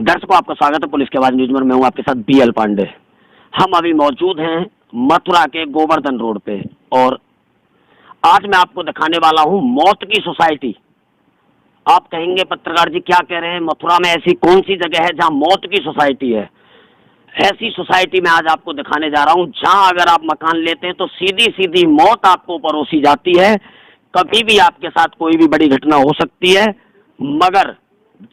दर्शकों, आपका स्वागत है पुलिस की आवाज न्यूज में। मैं हूं आपके साथ BL पांडे। हम अभी मौजूद हैं मथुरा के गोवर्धन रोड पे और आज मैं आपको दिखाने वाला हूं मौत की सोसाइटी। आप कहेंगे पत्रकार जी क्या कह रहे हैं, मथुरा में ऐसी कौन सी जगह है जहां मौत की सोसाइटी है? ऐसी सोसाइटी में आज आपको दिखाने जा रहा हूं जहां अगर आप मकान लेते हैं तो सीधी सीधी मौत आपको परोसी जाती है। कभी भी आपके साथ कोई भी बड़ी घटना हो सकती है, मगर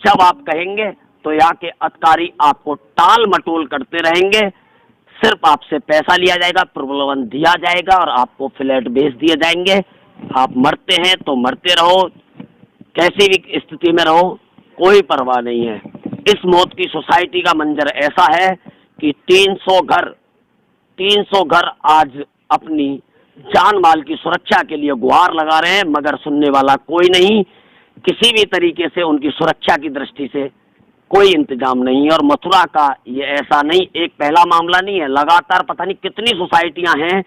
जब आप कहेंगे तो यहाँ के अधिकारी आपको टाल मटोल करते रहेंगे। सिर्फ आपसे पैसा लिया जाएगा, प्रलोभन दिया जाएगा और आपको फ्लैट बेच दिए जाएंगे। आप मरते हैं तो मरते रहो, कैसी भी स्थिति में रहो, कोई परवाह नहीं है। इस मौत की सोसाइटी का मंजर ऐसा है कि 300 घर आज अपनी जान माल की सुरक्षा के लिए गुहार लगा रहे हैं, मगर सुनने वाला कोई नहीं। किसी भी तरीके से उनकी सुरक्षा की दृष्टि से कोई इंतजाम नहीं है। और मथुरा का ये ऐसा नहीं, एक पहला मामला नहीं है, लगातार पता नहीं कितनी सोसाइटियां हैं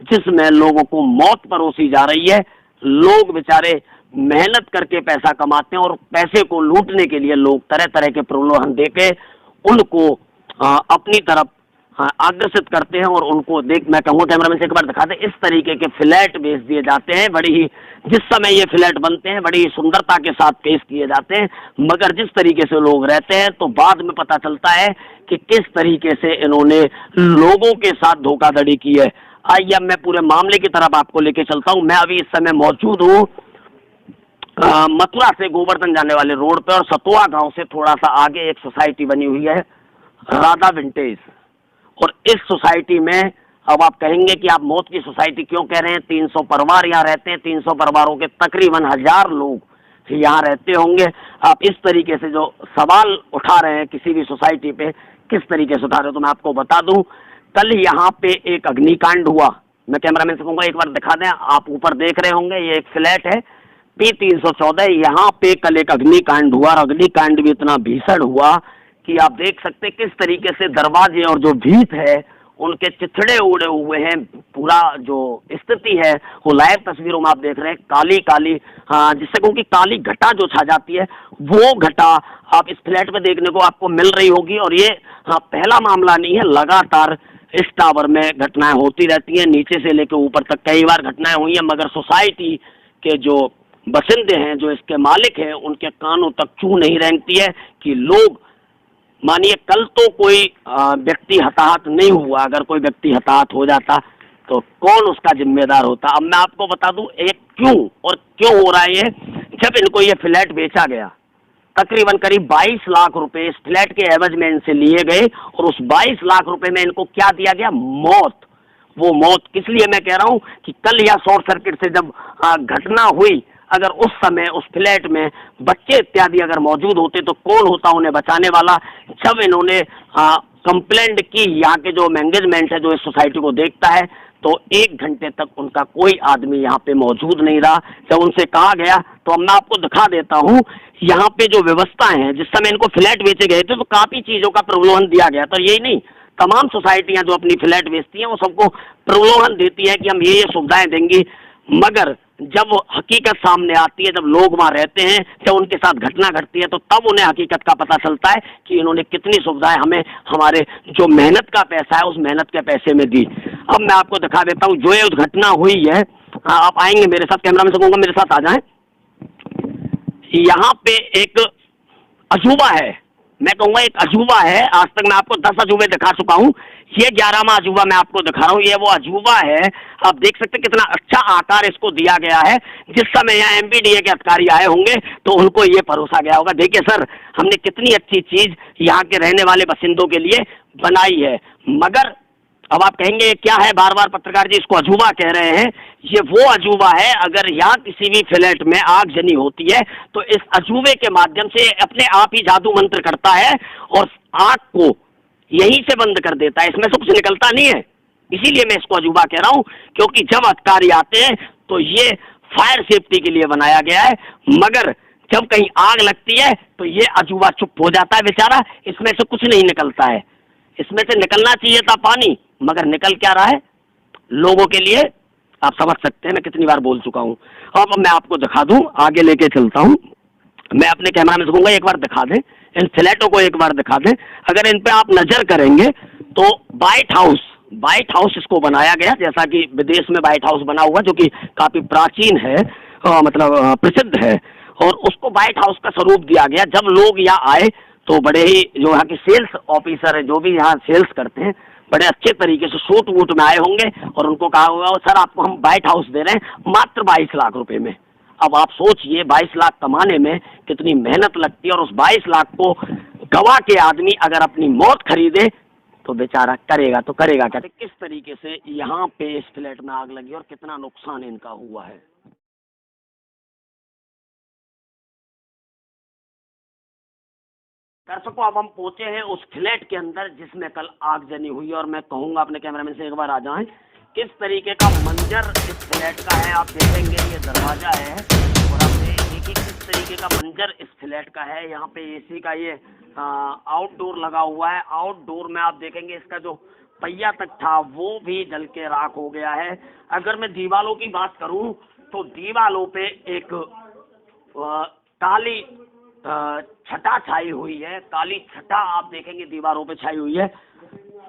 जिसमें लोगों को मौत परोसी जा रही है। लोग बेचारे मेहनत करके पैसा कमाते हैं और पैसे को लूटने के लिए लोग तरह तरह के प्रलोभन देके उनको अपनी तरफ आकर्षित करते हैं और उनको मैं कहूँगा कैमरामैन से एक बार दिखा दे, इस तरीके के फ्लैट बेच दिए जाते हैं। बड़ी ही जिस समय ये फ्लैट बनते हैं बड़ी ही सुंदरता के साथ पेश किए जाते हैं, मगर जिस तरीके से लोग रहते हैं तो बाद में पता चलता है कि किस तरीके से इन्होंने लोगों के साथ धोखाधड़ी की है। आइए अब मैं पूरे मामले की तरफ आपको लेके चलता हूँ। मैं अभी इस समय मौजूद हूँ मथुरा से गोवर्धन जाने वाले रोड पे और सतुआ गांव से थोड़ा सा आगे एक सोसाइटी बनी हुई है राधा विंटेज। और इस सोसाइटी में अब आप कहेंगे कि आप मौत की सोसाइटी क्यों कह रहे हैं? 300 परिवार यहाँ रहते हैं, 300 परिवारों के तकरीबन 1000 लोग यहाँ रहते होंगे। आप इस तरीके से जो सवाल उठा रहे हैं किसी भी सोसाइटी पे किस तरीके से उठा रहे हो, तो मैं आपको बता दूं, कल यहाँ पे एक अग्निकांड हुआ। मैं कैमरामैन से कहूँगा एक बार दिखा दें। आप ऊपर देख रहे होंगे ये एक फ्लैट है P314। यहाँ पे कल एक अग्निकांड हुआ और अग्निकांड भी इतना भीषण हुआ कि आप देख सकते किस तरीके से दरवाजे और जो भीत है उनके चिथड़े उड़े हुए हैं। पूरा जो स्थिति है वो लाइव तस्वीरों में आप देख रहे हैं, काली काली जिससे कहूँ कि काली घटा जो छा जाती है वो घटा आप इस फ्लैट में देखने को आपको मिल रही होगी। और ये पहला मामला नहीं है, लगातार इस टावर में घटनाएं होती रहती हैं, नीचे से लेकर ऊपर तक कई बार घटनाएं हुई हैं, मगर सोसाइटी के जो बसिंदे हैं, जो इसके मालिक हैं, उनके कानों तक छू नहीं रेंगती है कि लोग, मानिए कल तो कोई व्यक्ति हताहत नहीं हुआ, अगर कोई व्यक्ति हताहत हो जाता तो कौन उसका जिम्मेदार होता? अब मैं आपको बता दूं एक क्यों हो रहा है ये। जब इनको ये फ्लैट बेचा गया तकरीबन करीब 22 लाख रुपए इस फ्लैट के एवज में इनसे लिए गए और उस 22 लाख रुपए में इनको क्या दिया गया? मौत। वो मौत किस लिए मैं कह रहा हूं कि कल या शॉर्ट सर्किट से जब घटना हुई, अगर उस समय उस फ्लैट में बच्चे इत्यादि अगर मौजूद होते तो कौन होता उन्हें बचाने वाला? जब इन्होंने कंप्लेंट की, यहाँ के जो मैनेजमेंट है जो इस सोसाइटी को देखता है, तो 1 घंटे तक उनका कोई आदमी यहाँ पे मौजूद नहीं रहा। जब उनसे कहा गया तो अब मैं आपको दिखा देता हूँ यहाँ पे जो व्यवस्थाएं हैं, जिस समय इनको फ्लैट बेचे गए थे तो काफी चीजों का प्रलोभन दिया गया। तो यही नहीं, तमाम सोसाइटियां जो अपनी फ्लैट बेचती हैं वो सबको प्रलोभन देती है कि हम ये सुविधाएं देंगी, मगर जब हकीकत सामने आती है, जब लोग वहां रहते हैं, जब उनके साथ घटना घटती है, तो तब उन्हें हकीकत का पता चलता है कि इन्होंने कितनी सुविधाएं हमें हमारे जो मेहनत का पैसा है उस मेहनत के पैसे में दी। अब मैं आपको दिखा देता हूँ जो ये घटना हुई है। आप आएंगे मेरे साथ, कैमरा में से कहूँगा मेरे साथ आ जाएं। यहाँ पे एक अजूबा है, मैं कहूँगा एक अजूबा है। आज तक मैं आपको 10 अजूबे दिखा चुका हूँ, ये 11वां अजूबा मैं आपको दिखा रहा हूँ। ये वो अजूबा है, आप देख सकते कितना अच्छा आकार इसको दिया गया है। जिस समय यहाँ MPDA के अधिकारी आए होंगे तो उनको ये परोसा गया होगा, देखिए सर हमने कितनी अच्छी चीज यहाँ के रहने वाले बासिंदों के लिए बनाई है। मगर अब आप कहेंगे क्या है, बार बार पत्रकार जी इसको अजूबा कह रहे हैं। ये वो अजूबा है, अगर यहाँ किसी भी फ्लैट में आग जनी होती है तो इस अजूबे के माध्यम से अपने आप ही जादू मंत्र करता है और आग को यहीं से बंद कर देता है, इसमें से कुछ निकलता नहीं है। इसीलिए मैं इसको अजूबा कह रहा हूँ, क्योंकि जब अधिकारी आते हैं तो ये फायर सेफ्टी के लिए बनाया गया है, मगर जब कहीं आग लगती है तो ये अजूबा चुप हो जाता है बेचारा, इसमें से कुछ नहीं निकलता है। इसमें से निकलना चाहिए था पानी, मगर निकल क्या रहा है लोगों के लिए, आप समझ सकते हैं मैं कितनी बार बोल चुका हूं। अब मैं आपको दिखा दूं, आगे लेके चलता हूं। मैं अपने कैमरा में से कहूंगा एक बार दिखा दें इन फ्लैटों को एक बार दिखा दें। अगर इन पे आप नजर करेंगे तो व्हाइट हाउस इसको बनाया गया, जैसा कि विदेश में व्हाइट हाउस बना हुआ जो कि काफी प्राचीन है, मतलब प्रसिद्ध है, और उसको व्हाइट हाउस का स्वरूप दिया गया। जब लोग यहाँ आए तो बड़े ही जो यहाँ के सेल्स ऑफिसर है, जो भी यहाँ सेल्स करते हैं, बड़े अच्छे तरीके से सूट वूट में आए होंगे और उनको कहा होगा सर आपको हम व्हाइट हाउस दे रहे हैं मात्र 22 लाख रुपए में। अब आप सोचिए 22 लाख कमाने में कितनी मेहनत लगती है, और उस 22 लाख को गवा के आदमी अगर अपनी मौत खरीदे तो बेचारा करेगा तो करेगा क्या। किस तरीके से यहाँ पे इस फ्लैट में आग लगी और कितना नुकसान इनका हुआ है। दर्शकों अब हम पहुंचे हैं उस फ्लैट के अंदर जिसमें कल आग जनी हुई, और मैं कहूंगा अपने कैमरामैन से एक बार आ जाएं, किस तरीके का मंजर इस फ्लैट का है। आप देखेंगे ये दरवाजा है और आप देखिए किस तरीके का मंजर इस फ्लैट का है। यहाँ पे एसी का ये आउटडोर लगा हुआ है। आउटडोर में आप देखेंगे इसका जो पहिया तक था वो भी जल के राख हो गया है। अगर मैं दीवारों की बात करूं तो दीवारों पे एक काली छटा छाई हुई है, काली छटा आप देखेंगे दीवारों पे छाई हुई है।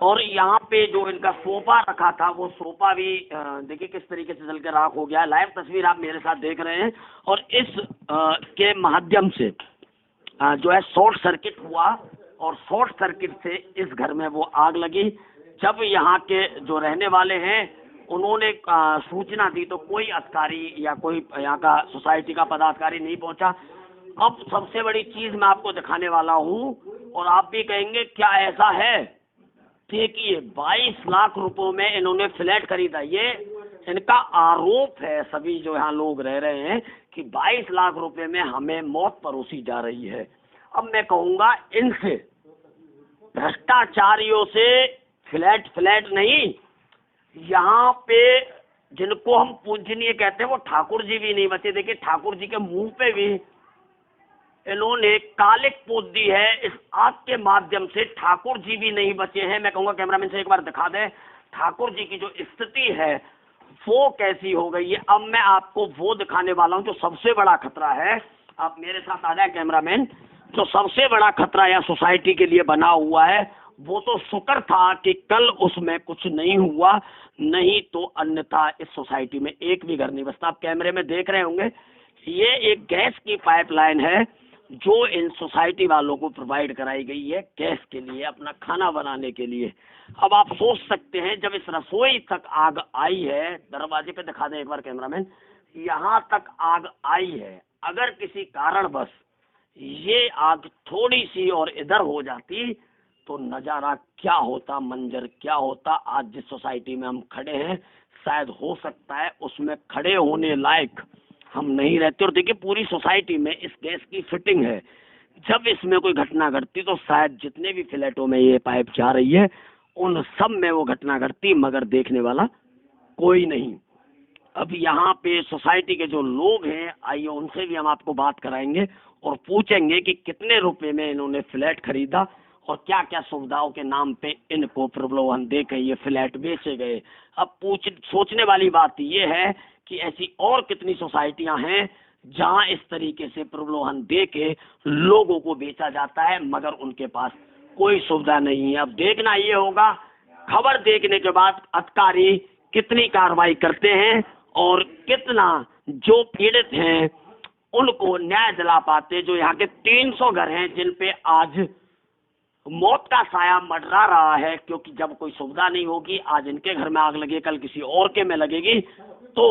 और यहाँ पे जो इनका सोफा रखा था वो सोफा भी देखिए किस तरीके से जल के राख हो गया है। लाइव तस्वीर आप मेरे साथ देख रहे हैं, और इस के माध्यम से जो है शॉर्ट सर्किट हुआ, और शॉर्ट सर्किट से इस घर में वो आग लगी। जब यहाँ के जो रहने वाले हैं उन्होंने सूचना दी तो कोई अधिकारी या कोई यहाँ का सोसाइटी का पदाधिकारी नहीं पहुंचा। अब सबसे बड़ी चीज मैं आपको दिखाने वाला हूँ, और आप भी कहेंगे क्या ऐसा है। देखिए 22 लाख रुपयों में इन्होंने फ्लैट खरीदा। ये इनका आरोप है सभी जो यहाँ लोग रह रहे हैं कि 22 लाख रुपए में हमें मौत परोसी जा रही है। अब मैं कहूँगा इनसे, भ्रष्टाचारियों से फ्लैट नहीं, यहाँ पे जिनको हम पूजनीय कहते हैं वो ठाकुर जी भी नहीं बचे। देखिए ठाकुर जी के मुंह पे भी इन्होंने कालिक पोत दी है। इस आग के माध्यम से ठाकुर जी भी नहीं बचे हैं। मैं कहूँगा कैमरामैन से एक बार दिखा दें ठाकुर जी की जो स्थिति है वो कैसी हो गई है। अब मैं आपको वो दिखाने वाला हूँ जो सबसे बड़ा खतरा है। आप मेरे साथ आ जाए कैमरामैन। जो सबसे बड़ा खतरा या सोसाइटी के लिए बना हुआ है वो तो शुक्र था कि कल उसमें कुछ नहीं हुआ, नहीं तो अन्यथा इस सोसाइटी में एक भी घर नहीं बसता। आप कैमरे में देख रहे होंगे ये एक गैस की पाइपलाइन है जो इन सोसाइटी वालों को प्रोवाइड कराई गई है गैस के लिए, अपना खाना बनाने के लिए। अब आप सोच सकते हैं जब इस रसोई तक आग आई है, दरवाजे पे दिखा दें एक बार कैमरामैन, यहाँ तक आग आई है। अगर किसी कारणवश ये आग थोड़ी सी और इधर हो जाती तो नज़ारा क्या होता, मंजर क्या होता। आज जिस सोसाइटी में हम खड़े हैं शायद हो सकता है उसमें खड़े होने लायक हम नहीं रहते। और देखिए पूरी सोसाइटी में इस गैस की फिटिंग है। जब इसमें कोई घटना घटती तो शायद जितने भी फ्लैटों में ये पाइप जा रही है उन सब में वो घटना घटती, मगर देखने वाला कोई नहीं। अब यहाँ पे सोसाइटी के जो लोग हैं आइए उनसे भी हम आपको बात कराएंगे और पूछेंगे कि कितने रुपए में इन्होंने फ्लैट खरीदा और क्या क्या सुविधाओं के नाम पे इनको प्रलोभन दे के ये फ्लैट बेचे गए। अब सोचने वाली बात ये है कि ऐसी और कितनी सोसाइटियां हैं जहां इस तरीके से प्रलोभन दे के लोगों को बेचा जाता है मगर उनके पास कोई सुविधा नहीं है। अब देखना ये होगा खबर देखने के बाद अधिकारी कितनी कार्रवाई करते हैं और कितना जो पीड़ित हैं उनको न्याय दिला पाते। जो यहाँ के 300 घर हैं जिन पे आज मौत का साया मंडरा रहा है, क्योंकि जब कोई सुविधा नहीं होगी, आज इनके घर में आग लगी कल किसी और के में लगेगी तो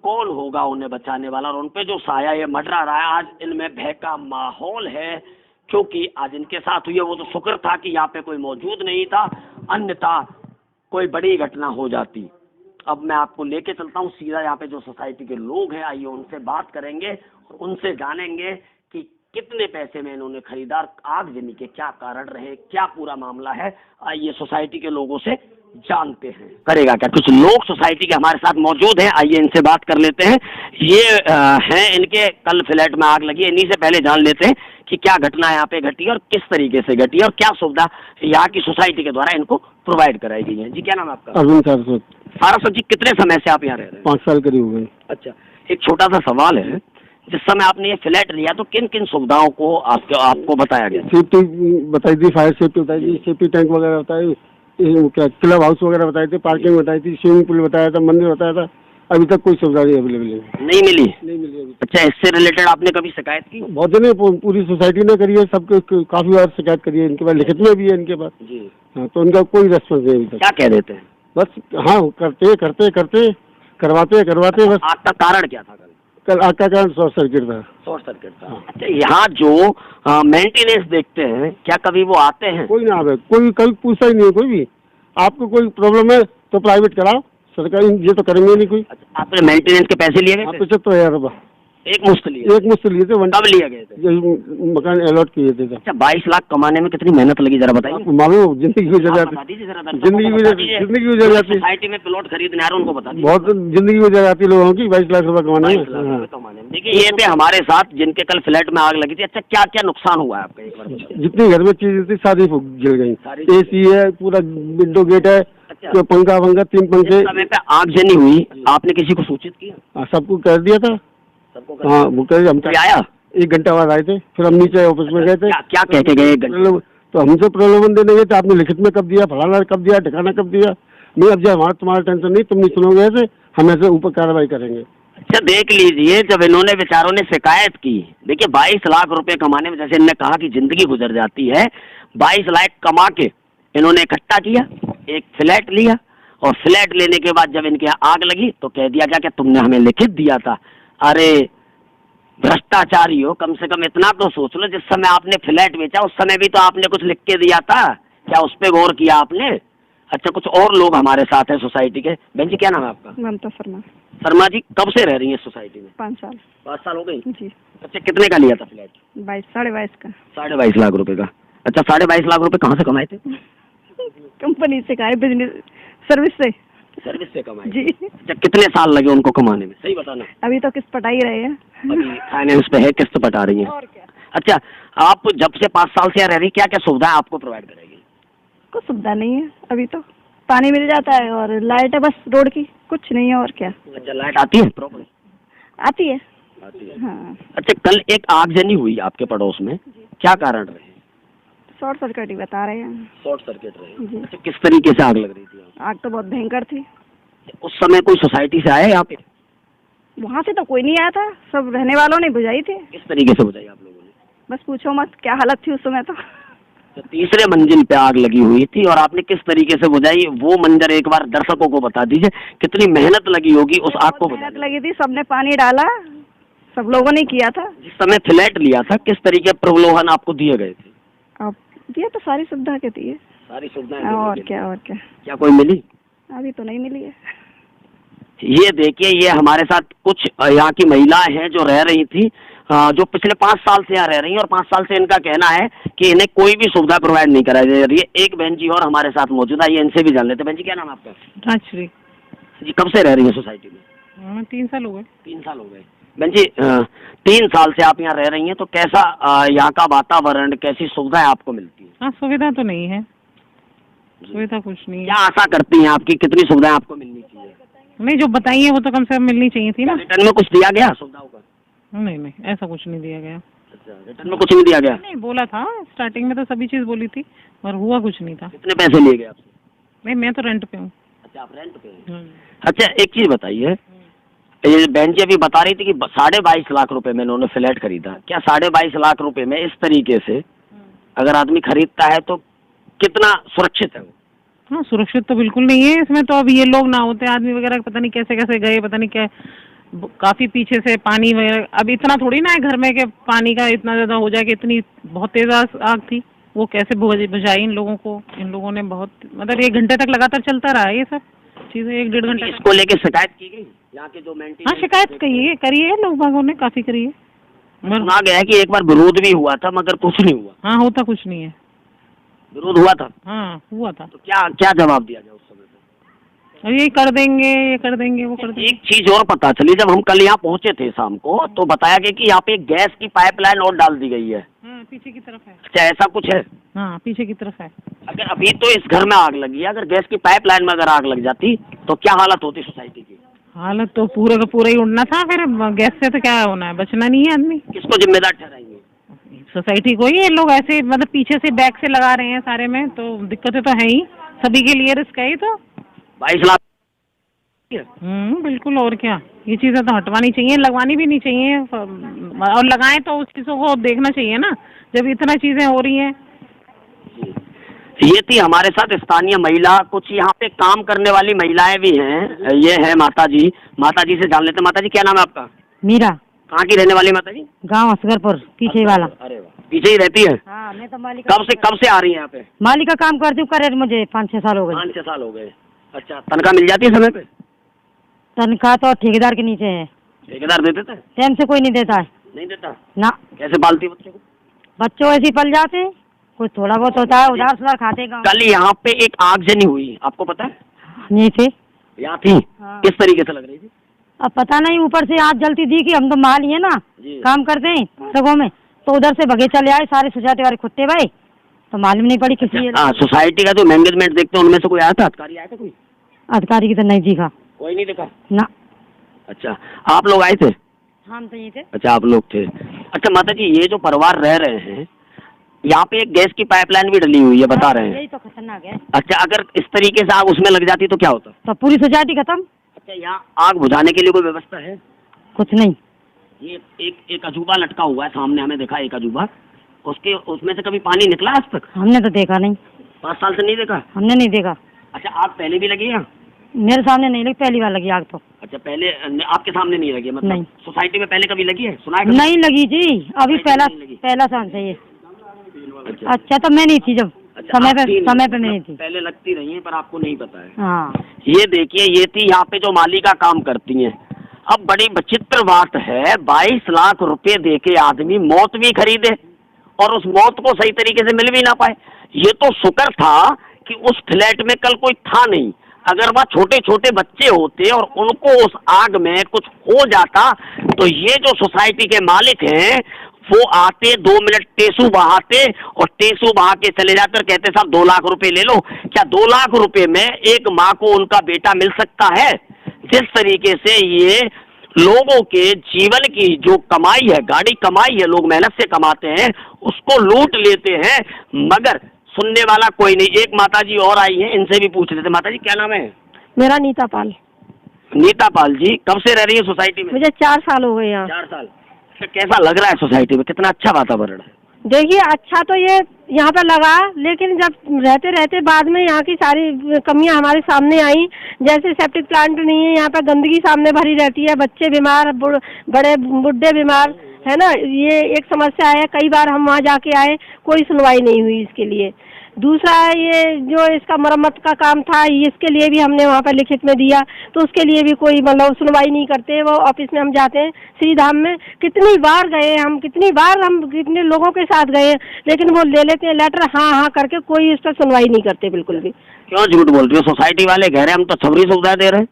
कौन होगा उन्हें बचाने वाला। और उन पे जो साया ये मंडरा रहा है, आज इनमें भय का माहौल है क्योंकि आज इनके साथ हुई है। वो तो शुक्र था कि यहाँ पे कोई मौजूद नहीं था, अन्यथा कोई बड़ी घटना हो जाती। अब मैं आपको लेके चलता हूँ सीधा यहाँ पे जो सोसाइटी के लोग हैं, आइए उनसे बात करेंगे और उनसे जानेंगे कि कितने पैसे में इन्होंने खरीदा, आग जमी के क्या कारण रहे, क्या पूरा मामला है। आइए सोसाइटी के लोगों से जानते हैं। करेगा क्या, कुछ लोग सोसाइटी के हमारे साथ मौजूद हैं, आइए इनसे बात कर लेते हैं। ये हैं इनके कल फ्लैट में आग लगी, इन्हीं से पहले जान लेते हैं कि क्या घटना यहाँ पे घटी और किस तरीके से घटी और क्या सुविधा यहाँ की सोसाइटी के द्वारा इनको प्रोवाइड कराई गई है। जी क्या नाम है आपका? अर्जुन सारस्वत। सारस्वत जी, कितने समय से आप यहाँ रह रहे हैं? 5 साल करीब हो गए। अच्छा, एक छोटा सा सवाल है जिस समय आपने ये फ्लैट लिया तो किन किन सुविधाओं को आपको बताया गया? सेफ्टी बताई थी, फायर सेफ्टी बताई थी, सेफ्टी टैंक वगैरह बताई, क्या क्लब हाउस वगैरह बताए थे, पार्किंग बताई थी, स्विमिंग पूल बताया था, मंदिर बताया था। अभी तक कोई सुविधा नहीं अवेलेबल है, नहीं मिली अभी। अच्छा, इससे रिलेटेड आपने कभी शिकायत की? बहुत जने पूरी सोसाइटी ने करी है, सबके काफी बार शिकायत करी है, इनके पास लिखित में भी है इनके पास जी। हाँ, तो उनका कोई रेस्पॉन्स नहीं अभी तक। क्या कह देते हैं? बस हाँ, करते करवाते बस। आग का कारण क्या था? कल आग का कारण शॉर्ट सर्किट था। शॉर्ट सर्किट था। अच्छा, यहाँ जो मेंटेनेंस देखते हैं, क्या कभी वो आते हैं? कोई ना आवे, कोई कभी पूछता ही नहीं है कोई भी। आपको कोई प्रॉब्लम है तो प्राइवेट कराओ, सरकारी ये तो करेंगे नहीं कोई। अच्छा, आपने मेंटेनेंस के पैसे लिए गए थे? 75,000 रुपये एक मुश्त लिए? एक मुश्त लिए थे। कब लिए गए थे? मकान अलॉट किए थे। अच्छा, 22 लाख कमाने में कितनी मेहनत लगी, जरा बताइए। मालूम, जिंदगी गुजर जाती, जिंदगी गुजर जाती। सोसाइटी में प्लॉट खरीदने आ रहे उनको बता दीजिए। बहुत जिंदगी गुजर जाती लोगों की 22 लाख रुपए कमाने में। देखिए, ये थे हमारे साथ जिनके कल फ्लैट में आग लगी थी। अच्छा, क्या क्या नुकसान हुआ है आपका? एक बार जितनी घर में चीज थी सारी जल गई। AC है, पूरा विंडो गेट है, पंखा 3 पंखे। समय पे आग जनी हुई, आपने किसी को सूचित किया? सबको कर दिया था, सबको। हाँ, वो कर हम आया 1 घंटा बाद आए थे, फिर हम नीचे ऑफिस में गए थे। क्या कह के गए? 1 घंटे तो हमसे प्रलोभन देने गए थे, आपने लिखित में कब दिया, फलाना कब दिया, ठिकाना कब दिया। नहीं, अब जो तुम्हारा टेंशन नहीं, तुम नहीं सुनोगे ऐसे, हम ऐसे ऊपर कार्रवाई करेंगे। अच्छा, देख लीजिए, जब इन्होंने बेचारों ने शिकायत की, देखिए 22 लाख रुपए कमाने में, जैसे इन्होंने कहा कि जिंदगी गुजर जाती है, 22 लाख कमा के इन्होंने इकट्ठा किया, एक फ्लैट लिया, और फ्लैट लेने के बाद जब इनके यहाँ आग लगी तो कह दिया क्या तुमने हमें लिखित दिया था। अरे भ्रष्टाचारी हो, कम से कम इतना तो सोच लो, जिस समय आपने फ्लैट बेचा उस समय भी तो आपने कुछ लिख के दिया था, क्या उस पर गौर किया आपने? अच्छा, कुछ और लोग हमारे साथ हैं सोसाइटी के। बहन जी, क्या नाम है आपका? ममता शर्मा। शर्मा जी, कब से रह रही हैं सोसाइटी में? 5 साल। 5 साल हो गई जी। अच्छा, कितने का लिया था फ्लैट? 22 का। 22.5 लाख रुपए का। अच्छा, 22.5 लाख रुपए कहाँ से कमाए थे? कंपनी से कहा, बिजनेस सर्विस से कमाए जी। अच्छा, कितने साल लगे उनको कमाने में, सही बताना? अभी तो किस्त पटा ही रहे हैं। अभी फाइनेंस पे है, किस्त पटा रही है। और क्या। अच्छा, आप जब से 5 साल से यहाँ रह रही, क्या क्या सुविधा आपको प्रोवाइड करेगी? कुछ सुविधा नहीं है अभी तो। पानी मिल जाता है और लाइट है बस रोड की, कुछ नहीं है और क्या। अच्छा, लाइट आती है प्रॉपर? आती है। हाँ। अच्छा, कल एक आगजनी हुई आपके पड़ोस में, क्या कारण रहे? शॉर्ट सर्किट ही बता रहे हैं। शॉर्ट सर्किट रहे। अच्छा, किस तरीके से आग लग रही थी? आग तो बहुत भयंकर थी। उस समय कोई सोसाइटी से आया यहाँ पे? वहाँ से तो कोई नहीं आया था, सब रहने वालों ने बुझाई थी। किस तरीके से बुझाई आप लोगों ने? बस पूछो मत, क्या हालत थी उस समय तो। तीसरे मंजिल पे आग लगी हुई थी और आपने किस तरीके से बुझाई, वो मंजर एक बार दर्शकों को बता दीजिए। कितनी मेहनत लगी होगी उस आग को बुझाने में? मेहनत लगी थी, सबने पानी डाला, सब लोगों ने किया था। जिस समय फ्लैट लिया था, किस तरीके प्रलोभन आपको दिए गए थे? अब ये तो सारी सुविधा के दिए। सारी सुविधाएं? और क्या। क्या कोई मिली? अभी तो नहीं मिली है। ये देखिए, ये हमारे साथ कुछ यहाँ की महिलाएं हैं जो रह रही थी, जो पिछले 5 साल से यहाँ रह रही हैं, और 5 साल से इनका कहना है कि इन्हें कोई भी सुविधा प्रोवाइड नहीं कराई जा रही है। एक बहन जी और हमारे साथ मौजूद है, ये इनसे भी जान लेते हैं। बहन जी, क्या नाम है आपका? राजश्री जी, कब से रह रही है सोसाइटी में? 3 साल हो गए। 3 साल हो गए। बहन जी, 3 साल से आप यहाँ रह रही हैं, तो कैसा यहाँ का वातावरण, कैसी सुविधाएं आपको मिलती है? हाँ, सुविधा तो नहीं है, सुविधा कुछ नहीं है। क्या आशा करती हैं आपकी, कितनी सुविधाएं आपको मिलनी चाहिए? नहीं, जो बताई है वो तो कम से कम मिलनी चाहिए थी ना। रिटर्न में कुछ दिया गया सुविधाओं का? नहीं, ऐसा कुछ नहीं दिया गया। अच्छा, रिटर्न में कुछ नहीं दिया गया? नहीं, बोला था स्टार्टिंग में तो सभी चीज बोली थी, पर हुआ कुछ नहीं था। कितने पैसे लिए गए आपसे? नहीं, मैं तो रेंट पे हूँ। अच्छा, आप रेंट पे हैं। अच्छा, एक चीज बताइए, ये बहन जी अभी बता रही थी कि 22.5 लाख रुपए में इन्होंने फ्लैट खरीदा। क्या 22.5 लाख रुपए में इस तरीके से अगर आदमी खरीदता है तो कितना सुरक्षित है वो? हाँ, सुरक्षित तो बिल्कुल नहीं है इसमें। तो अब ये लोग ना होते, आदमी वगैरह पता नहीं कैसे कैसे गए, पता नहीं क्या, काफी पीछे से पानी वगैरह। अब इतना थोड़ी ना है घर में कि पानी का इतना ज्यादा हो जाए कि इतनी बहुत तेज आग थी, वो कैसे बुझाई इन लोगों को। इन लोगों ने बहुत, मतलब 1 घंटे तक लगातार चलता रहा ये सब चीजें, 1-1.5 घंटे। इसको लेके शिकायत की गई यहाँ के जो मेंटेनेंस? हाँ, शिकायत करी है लोग बागों ने, काफी करी है। सुना गया है कि एक बार विरोध भी हुआ था, मगर कुछ नहीं हुआ। हाँ, होता कुछ नहीं है। विरोध हुआ था? हाँ, हुआ था। तो क्या जवाब दिया गया उस समय पे? ये कर देंगे, वो कर देंगे। एक चीज और पता चली, जब हम कल यहाँ पहुँचे थे शाम को, तो बताया गया कि यहाँ पे गैस की पाइपलाइन और डाल दी गई है। हाँ, पीछे की तरफ है। क्या ऐसा कुछ है? हाँ, पीछे की तरफ है। अगर अभी तो इस घर में आग लगी है, अगर गैस की पाइपलाइन में अगर आग लग जाती तो क्या हालत होती सोसाइटी की? हालत तो पूरा का पूरा ही उड़ना था, फिर गैस से तो क्या होना है, बचना नहीं है आदमी। किसको जिम्मेदार ठहराएंगे? सोसाइटी को ही। ये लोग ऐसे मतलब पीछे से बैक से लगा रहे हैं सारे में, तो दिक्कतें तो है ही, सभी के लिए रिस्क है ही। तो 22 लाख। बिल्कुल, और क्या। ये चीजें तो हटवानी चाहिए, लगवानी भी नहीं चाहिए, और लगाएं तो उस चीजों को देखना चाहिए ना, जब इतना चीजें हो रही हैं। ये थी हमारे साथ स्थानीय महिला, कुछ यहाँ पे काम करने वाली महिलाएं भी हैं। ये है माता जी, माता जी से जान लेते हैं। माता जी क्या नाम है आपका? मीरा। कहाँ की रहने वाली माता जी? गांव असगरपुर, पीछे वाला। अरे वाह, पीछे ही रहती है। हाँ, मैं तो मालिका। कब से आ रही है यहाँ पे? मालिका काम करती हूँ, करे मुझे 5-6 साल हो गए। 5-6 साल हो गए। अच्छा, तनख्वाह मिल जाती है समय पे? तनख्वाह तो ठेकेदार के नीचे है। ठेकेदार देते थे? टाइम से कोई नहीं देता है। नहीं देता ना। कैसे पालती बच्चों को? बच्चों ऐसे ही पल जाते हैं, कुछ थोड़ा बहुत होता है, उधार सुधार खाते गाँव। कल यहाँ पे एक आगजनी हुई, आपको पता है? नहीं थे। यहाँ थी? हाँ। किस तरीके से लग रही थी? अब पता नहीं, ऊपर से आग जलती थी कि हम तो माल ही है ना, काम करते हैं जगहों में, तो उधर से भगे चले आए सारे सोसाइटी वाले खुट्टे भाई, तो मालूम नहीं पड़ी किसी। हाँ, सोसाइटी का जो मैनेजमेंट देखते हैं उनमें से कोई आया था? अधिकारी आया था कोई? अधिकारी की तो नहीं दिखा। कोई नहीं दिखा ना। अच्छा, आप लोग आए थे? हम तो ये थे। अच्छा, आप लोग थे। अच्छा माता जी, ये जो परिवार रह रहे हैं, यहाँ पे एक गैस की पाइपलाइन भी डली हुई है, बता रहे हैं। यही तो खतरनाक है। अच्छा, अगर इस तरीके से आग उसमें लग जाती तो क्या होता? तो पूरी सोसाइटी खत्म। अच्छा, यहाँ आग बुझाने के लिए कोई व्यवस्था है? कुछ नहीं। ये एक अजूबा लटका हुआ है सामने, हमें देखा एक अजूबा, उसमें से कभी पानी निकला आज तक? हमने तो देखा नहीं। 5 साल से नहीं देखा? हमने नहीं देखा। अच्छा, आग पहले भी लगी है? मेरे सामने नहीं लगी, पहली बार लगी आग तो। अच्छा, पहले आपके सामने नहीं लगी? मतलब नहीं। सोसाइटी में पहले कभी लगी है? सुना है? नहीं लगी जी, अभी पहला चांस है ये। अच्छा, तो मैं नहीं थी जब। अच्छा, समय पे मैं नहीं थी। पहले लगती रही है पर आपको नहीं पता है। हाँ। ये देखिए, ये थी यहाँ पे जो मालिका काम करती हैं। अब बड़ी विचित्र बात है, 22 लाख रुपए देके आदमी मौत भी खरीदे और उस मौत को सही तरीके से मिल भी ना पाए। ये तो शुक्र था कि उस फ्लैट में कल कोई था नहीं, अगर वह छोटे छोटे बच्चे होते और उनको उस आग में कुछ हो जाता तो ये जो सोसाइटी के मालिक हैं वो आते, 2 मिनट टेसू बहाते और टेसू बहा के चले जाते और कहते साहब 2 लाख रुपए ले लो। क्या 2 लाख रुपए में एक माँ को उनका बेटा मिल सकता है? जिस तरीके से ये लोगों के जीवन की जो कमाई है, गाड़ी कमाई है, लोग मेहनत से कमाते हैं, उसको लूट लेते हैं, मगर सुनने वाला कोई नहीं। एक माता जी और आई हैं, इनसे भी पूछ लेते। माता जी क्या नाम है? मेरा नीता पाल। नीता पाल जी, कब से रह रही है सोसाइटी में? मुझे 4 साल हो गए यहाँ। 4 साल। कैसा लग रहा है सोसाइटी में? कितना अच्छा वातावरण है? देखिए, अच्छा तो ये यहाँ पे लगा, लेकिन जब रहते रहते बाद में यहाँ की सारी कमियां हमारे सामने आई। जैसे सेप्टिक प्लांट नहीं है, यहाँ पे गंदगी सामने भरी रहती है, बच्चे बीमार, बड़े बुढ़े बीमार है ना, ये एक समस्या है। कई बार हम वहाँ जाके आए, कोई सुनवाई नहीं हुई इसके लिए। दूसरा, ये जो इसका मरम्मत का काम था, इसके लिए भी हमने वहाँ पर लिखित में दिया, तो उसके लिए भी कोई मतलब सुनवाई नहीं करते। वो ऑफिस में हम जाते हैं, श्री धाम में कितनी बार गए हम, कितने लोगों के साथ गए, लेकिन वो ले लेते हैं लेटर हाँ हाँ करके, कोई इस पर सुनवाई नहीं करते बिल्कुल भी। क्यों झूठ बोल रही हो? सोसाइटी वाले कह रहे हैं हम तो सबरी सुविधा दे रहे हैं।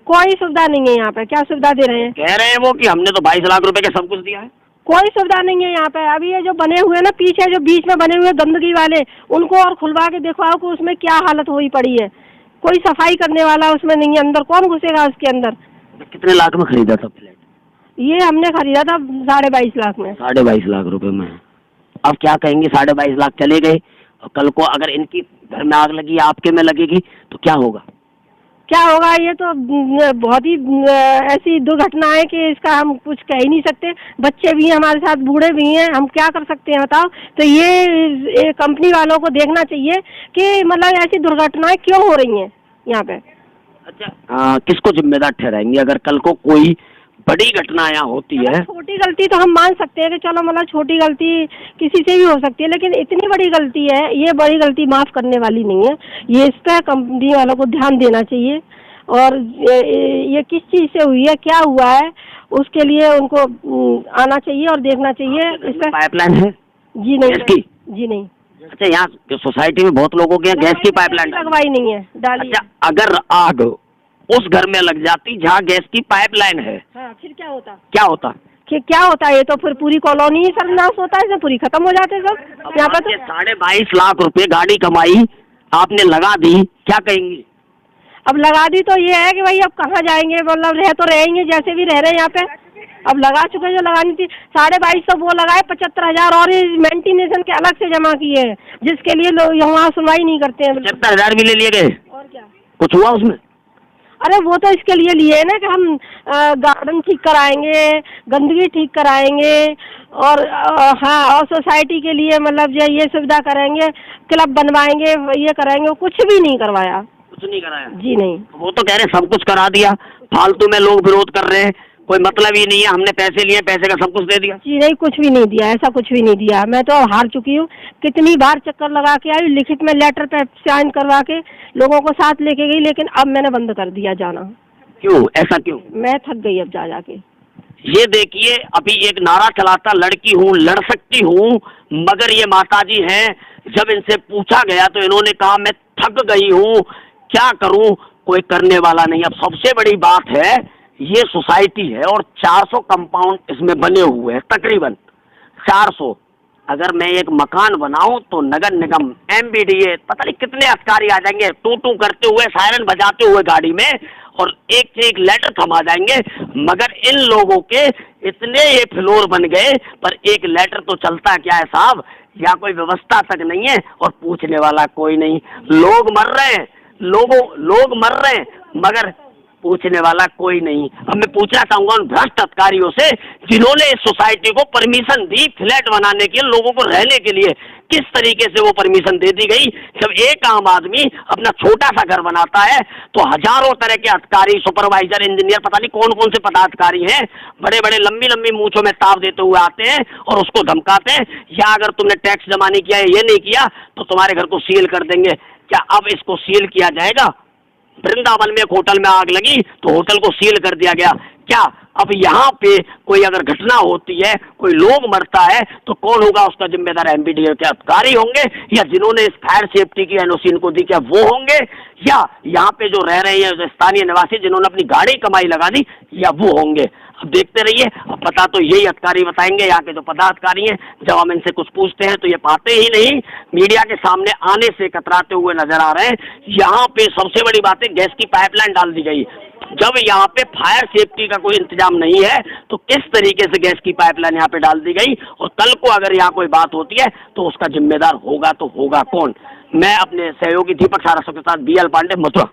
कोई सुविधा नहीं है यहाँ पे। क्या सुविधा दे रहे हैं? कह रहे हैं वो कि हमने तो 22 लाख रुपए का सब कुछ दिया है। कोई सुविधा नहीं है यहाँ पे। अभी ये जो बने हुए ना पीछे, जो बीच में बने हुए गंदगी वाले, उनको और खुलवा के देखवाओ कि उसमें क्या हालत हुई पड़ी है। कोई सफाई करने वाला उसमें नहीं है, अंदर कौन घुसेगा उसके अंदर? कितने लाख में खरीदा था फ्लैट? ये हमने खरीदा था 22.5 लाख में। 22.5 लाख रुपए में। अब क्या कहेंगे? 22.5 लाख चले गए और कल को अगर इनकी घर में आग लगी, आपके में लगेगी तो क्या होगा? क्या होगा? ये तो बहुत ही ऐसी दुर्घटना है कि इसका हम कुछ कह ही नहीं सकते। बच्चे भी हैं हमारे साथ, बूढ़े भी हैं, हम क्या कर सकते हैं बताओ? तो ये कंपनी वालों को देखना चाहिए कि मतलब ऐसी दुर्घटनाएं क्यों हो रही हैं यहाँ पे। अच्छा, किसको जिम्मेदार ठहराएंगे अगर कल को कोई बड़ी घटना यहाँ होती है? छोटी गलती तो हम मान सकते हैं कि चलो मतलब छोटी गलती किसी से भी हो सकती है, लेकिन इतनी बड़ी गलती है, ये बड़ी गलती माफ करने वाली नहीं है। ये इस पर कंपनी वालों को ध्यान देना चाहिए और ये किस चीज से हुई है, क्या हुआ है, उसके लिए उनको आना चाहिए और देखना चाहिए। इस पर पाइपलाइन है? जी नहीं। गैस की? जी नहीं। अच्छा, यहाँ सोसाइटी में बहुत लोगों के यहाँ गैस की पाइपलाइन लगवाई नहीं है, डाली। अच्छा, अगर आग उस घर में लग जाती जहाँ गैस की पाइपलाइन है, हाँ, फिर क्या होता? क्या होता? क्या होता है? ये तो फिर पूरी कॉलोनी ही सर्वनाश होता है, पूरी खत्म हो जाते सब यहाँ पर। 22.5 लाख रुपए गाड़ी कमाई आपने लगा दी, क्या कहेंगी? अब लगा दी तो ये है कि भाई अब कहाँ जाएंगे, मतलब रह तो रहेंगे जैसे भी रह रहे हैं यहाँ पे। अब लगा चुके, जो लगानी थी 2250 वो लगाए, 75,000 और मेंटेनेंस के अलग से जमा किए हैं, जिसके लिए लोग यहाँ सुनवाई नहीं करते हैं। 75,000 भी ले लिए गए और क्या कुछ हुआ उसमें? अरे वो तो इसके लिए लिए है ना कि हम गार्डन ठीक कराएंगे, गंदगी ठीक कराएंगे, और हाँ, और सोसाइटी के लिए मतलब ये सुविधा करेंगे, क्लब बनवाएंगे, ये कराएंगे। कुछ भी नहीं करवाया, कुछ नहीं कराया जी नहीं। वो तो कह रहे सब कुछ करा दिया, फालतू में लोग विरोध कर रहे हैं, कोई मतलब ही नहीं है, हमने पैसे लिए, पैसे का सब कुछ दे दिया। जी नहीं, कुछ भी नहीं दिया, ऐसा कुछ भी नहीं दिया। मैं तो हार चुकी हूँ, कितनी बार चक्कर लगा के आई, लिखित में लेटर पे साइन करवा के लोगों को साथ लेके गई, लेकिन अब मैंने बंद कर दिया जाना। क्यों, ऐसा क्यों? मैं थक गई अब जा जाके। ये देखिए, अभी एक नारा चलाता, लड़की हूँ, लड़ सकती हूँ, मगर ये माताजी हैं, जब इनसे पूछा गया तो इन्होंने कहा मैं थक गई हूँ, क्या करूँ, कोई करने वाला नहीं। अब सबसे बड़ी बात है, ये सोसाइटी है और 400 कंपाउंड इसमें बने हुए हैं, तकरीबन 400। अगर मैं एक मकान बनाऊं तो नगर निगम, MBDA, पता नहीं कितने अधिकारी आ जाएंगे, टू टू करते हुए, सायरन बजाते हुए गाड़ी में, और एक से एक लेटर थमा जाएंगे। मगर इन लोगों के इतने ये फ्लोर बन गए, पर एक लेटर तो चलता क्या है साहब, या कोई व्यवस्था तक नहीं है और पूछने वाला कोई नहीं। लोग मर रहे हैं, लोग मर रहे हैं, मगर पूछने वाला कोई नहीं। अब मैं पूछना चाहूंगा उन भ्रष्ट अधिकारियों से जिन्होंने इस सोसाइटी को परमिशन दी फ्लैट बनाने के, लोगों को रहने के लिए, किस तरीके से वो परमिशन दे दी गई। जब एक आम आदमी अपना छोटा सा घर बनाता है तो हजारों तरह के अधिकारी, सुपरवाइजर, इंजीनियर, पता नहीं कौन कौन से पदाधिकारी हैं, बड़े बड़े लंबी लंबी मूंछों में ताव देते हुए आते हैं और उसको धमकाते हैं, या अगर तुमने टैक्स जमा नहीं किया है, ये नहीं किया तो तुम्हारे घर को सील कर देंगे। क्या अब इसको सील किया जाएगा? वृंदावन में एक होटल में आग लगी तो होटल को सील कर दिया गया। क्या अब यहाँ पे कोई अगर घटना होती है, कोई लोग मरता है, तो कौन होगा उसका जिम्मेदार? MBDA के अधिकारी होंगे, या जिन्होंने इस फायर सेफ्टी की NOC इनको दी, क्या वो होंगे, या यहाँ पे जो रह रहे हैं स्थानीय निवासी जिन्होंने अपनी गाड़ी कमाई लगा दी, या वो होंगे? अब देखते रहिए, अब पता तो यही अधिकारी बताएंगे, यहाँ के जो पदाधिकारी हैं। जब हम इनसे कुछ पूछते हैं तो ये पाते ही नहीं, मीडिया के सामने आने से कतराते हुए नजर आ रहे हैं। यहाँ पे सबसे बड़ी बात है, गैस की पाइपलाइन डाल दी गई। जब यहाँ पे फायर सेफ्टी का कोई इंतजाम नहीं है तो किस तरीके से गैस की पाइपलाइन यहाँ पे डाल दी गई, और कल को अगर यहाँ कोई बात होती है तो उसका जिम्मेदार होगा तो होगा कौन? मैं अपने सहयोगी दीपक सारस्वत के साथ BL पांडे, मथुरा।